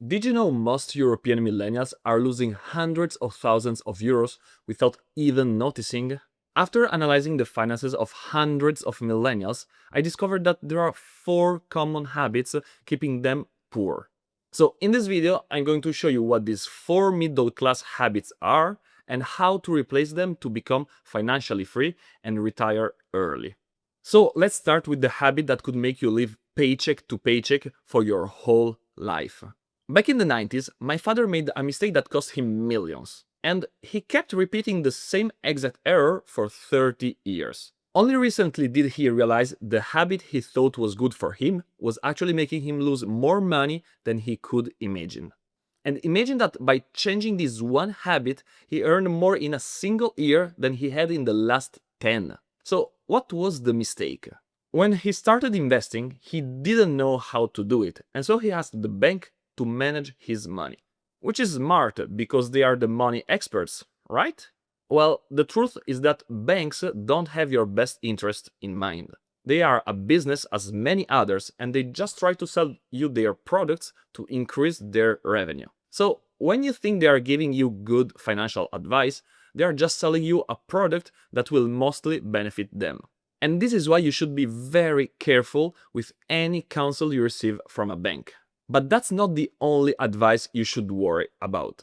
Did you know most European millennials are losing hundreds of thousands of euros without even noticing? After analyzing the finances of hundreds of millennials, I discovered that there are 4 common habits keeping them poor. So in this video, I'm going to show you what these 4 middle-class habits are and how to replace them to become financially free and retire early. So let's start with the habit that could make you live paycheck to paycheck for your whole life. Back in the 90s, my father made a mistake that cost him millions, and he kept repeating the same exact error for 30 years. Only recently did he realize the habit he thought was good for him was actually making him lose more money than he could imagine. And imagine that by changing this one habit, he earned more in a single year than he had in the last 10. So, what was the mistake? When he started investing, he didn't know how to do it, and so he asked the bank to manage his money. Which is smart because they are the money experts, right? Well, the truth is that banks don't have your best interest in mind. They are a business as many others and they just try to sell you their products to increase their revenue. So, when you think they are giving you good financial advice, they are just selling you a product that will mostly benefit them. And this is why you should be very careful with any counsel you receive from a bank. But that's not the only advice you should worry about.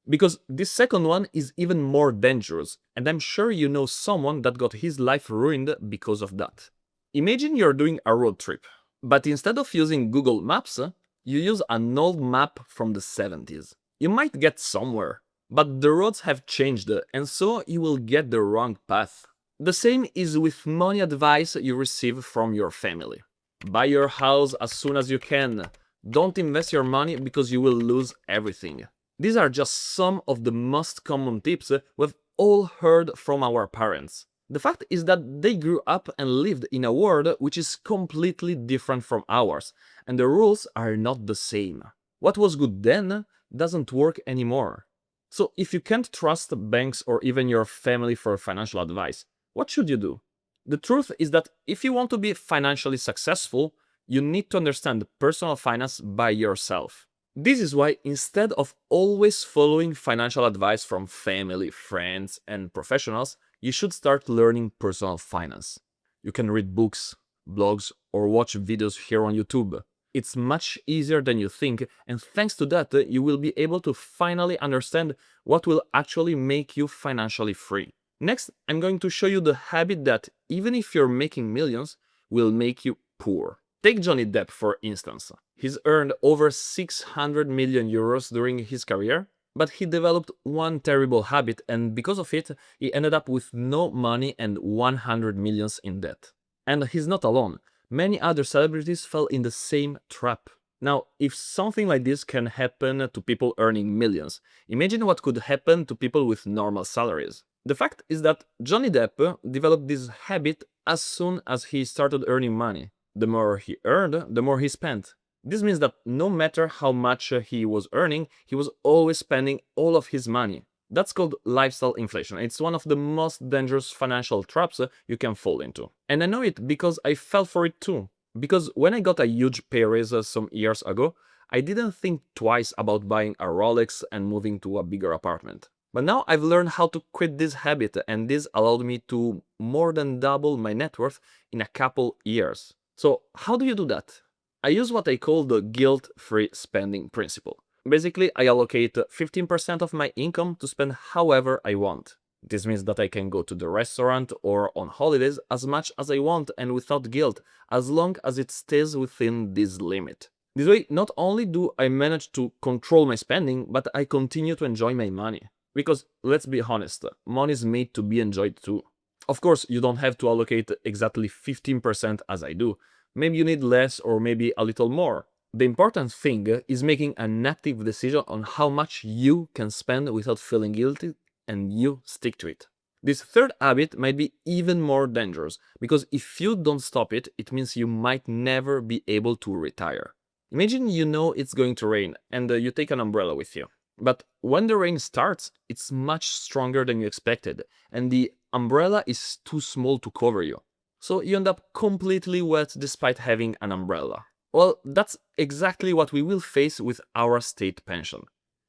Because this second one is even more dangerous, and I'm sure you know someone that got his life ruined because of that. Imagine you're doing a road trip, but instead of using Google Maps, you use an old map from the 70s. You might get somewhere, but the roads have changed, and so you will get the wrong path. The same is with money advice you receive from your family. Buy your house as soon as you can. Don't invest your money because you will lose everything. These are just some of the most common tips we've all heard from our parents. The fact is that they grew up and lived in a world which is completely different from ours, and the rules are not the same. What was good then doesn't work anymore. So if you can't trust banks or even your family for financial advice, what should you do? The truth is that if you want to be financially successful, you need to understand personal finance by yourself. This is why instead of always following financial advice from family, friends, and professionals, you should start learning personal finance. You can read books, blogs, or watch videos here on YouTube. It's much easier than you think, and thanks to that, you will be able to finally understand what will actually make you financially free. Next, I'm going to show you the habit that, even if you're making millions, will make you poor. Take Johnny Depp for instance. He's earned over 600 million euros during his career, but he developed one terrible habit and because of it, he ended up with no money and 100 millions in debt. And he's not alone. Many other celebrities fell in the same trap. Now, if something like this can happen to people earning millions, imagine what could happen to people with normal salaries. The fact is that Johnny Depp developed this habit as soon as he started earning money. The more he earned, the more he spent. This means that no matter how much he was earning, he was always spending all of his money. That's called lifestyle inflation. It's one of the most dangerous financial traps you can fall into. And I know it because I fell for it too. Because when I got a huge pay raise some years ago, I didn't think twice about buying a Rolex and moving to a bigger apartment. But now I've learned how to quit this habit and this allowed me to more than double my net worth in a couple years. So how do you do that? I use what I call the guilt-free spending principle. Basically, I allocate 15% of my income to spend however I want. This means that I can go to the restaurant or on holidays as much as I want and without guilt, as long as it stays within this limit. This way, not only do I manage to control my spending, but I continue to enjoy my money. Because, let's be honest, money is made to be enjoyed too. Of course, you don't have to allocate exactly 15% as I do. Maybe you need less or maybe a little more. The important thing is making an active decision on how much you can spend without feeling guilty and you stick to it. This third habit might be even more dangerous because if you don't stop it, it means you might never be able to retire. Imagine you know it's going to rain and you take an umbrella with you. But when the rain starts, it's much stronger than you expected, and the umbrella is too small to cover you. So you end up completely wet despite having an umbrella. Well, that's exactly what we will face with our state pension.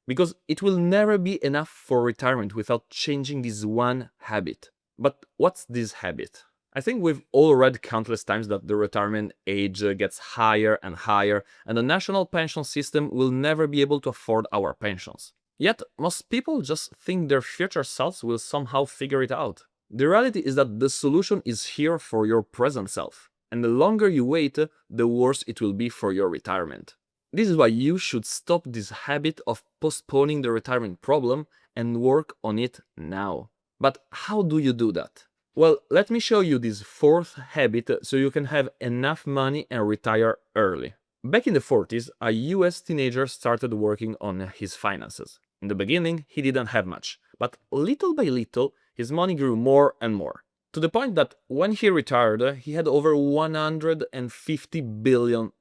Because it will never be enough for retirement without changing this one habit. But what's this habit? I think we've all read countless times that the retirement age gets higher and higher, and the national pension system will never be able to afford our pensions. Yet, most people just think their future selves will somehow figure it out. The reality is that the solution is here for your present self, and the longer you wait, the worse it will be for your retirement. This is why you should stop this habit of postponing the retirement problem and work on it now. But how do you do that? Well, let me show you this fourth habit so you can have enough money and retire early. Back in the 40s, a US teenager started working on his finances. In the beginning, he didn't have much, but little by little, his money grew more and more. To the point that when he retired, he had over $150 billion.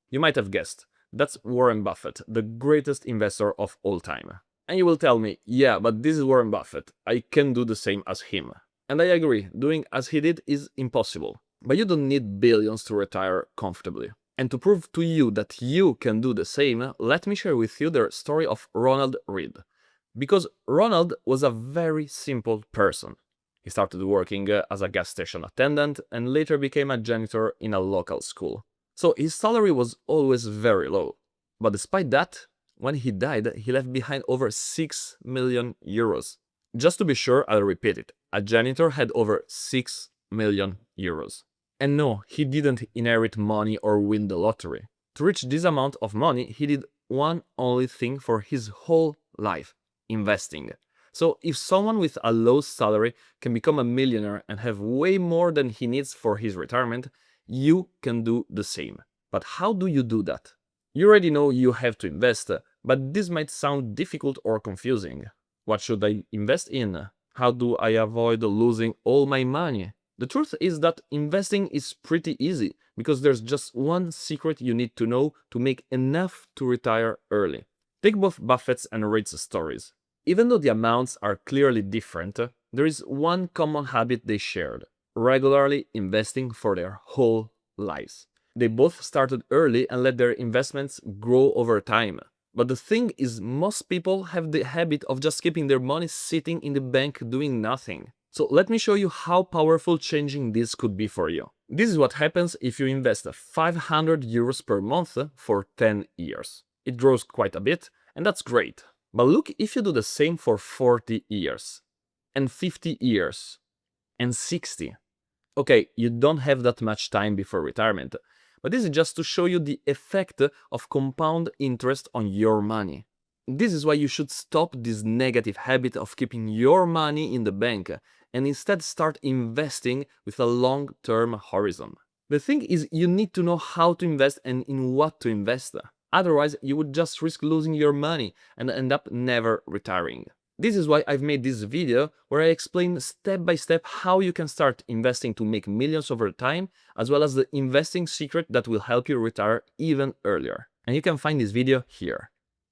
You might have guessed, that's Warren Buffett, the greatest investor of all time. And you will tell me, yeah, but this is Warren Buffett, I can do the same as him. And I agree, doing as he did is impossible. But you don't need billions to retire comfortably. And to prove to you that you can do the same, let me share with you the story of Ronald Reed. Because Ronald was a very simple person. He started working as a gas station attendant and later became a janitor in a local school. So his salary was always very low. But despite that, when he died, he left behind over 6 million euros. Just to be sure, I'll repeat it. A janitor had over 6 million euros. And no, he didn't inherit money or win the lottery. To reach this amount of money, he did one only thing for his whole life: investing. So if someone with a low salary can become a millionaire and have way more than he needs for his retirement, you can do the same. But how do you do that? You already know you have to invest, but this might sound difficult or confusing. What should I invest in? How do I avoid losing all my money? The truth is that investing is pretty easy, because there's just one secret you need to know to make enough to retire early. Take both Buffett's and Reed's stories. Even though the amounts are clearly different, there is one common habit they shared: regularly investing for their whole lives. They both started early and let their investments grow over time. But the thing is, most people have the habit of just keeping their money sitting in the bank doing nothing. So let me show you how powerful changing this could be for you. This is what happens if you invest 500 euros per month for 10 years. It grows quite a bit, and that's great. But look if you do the same for 40 years, and 50 years, and 60. Okay, you don't have that much time before retirement, but this is just to show you the effect of compound interest on your money. This is why you should stop this negative habit of keeping your money in the bank and instead start investing with a long-term horizon. The thing is, you need to know how to invest and in what to invest. Otherwise, you would just risk losing your money and end up never retiring. This is why I've made this video where I explain step by step how you can start investing to make millions over time, as well as the investing secret that will help you retire even earlier. And you can find this video here.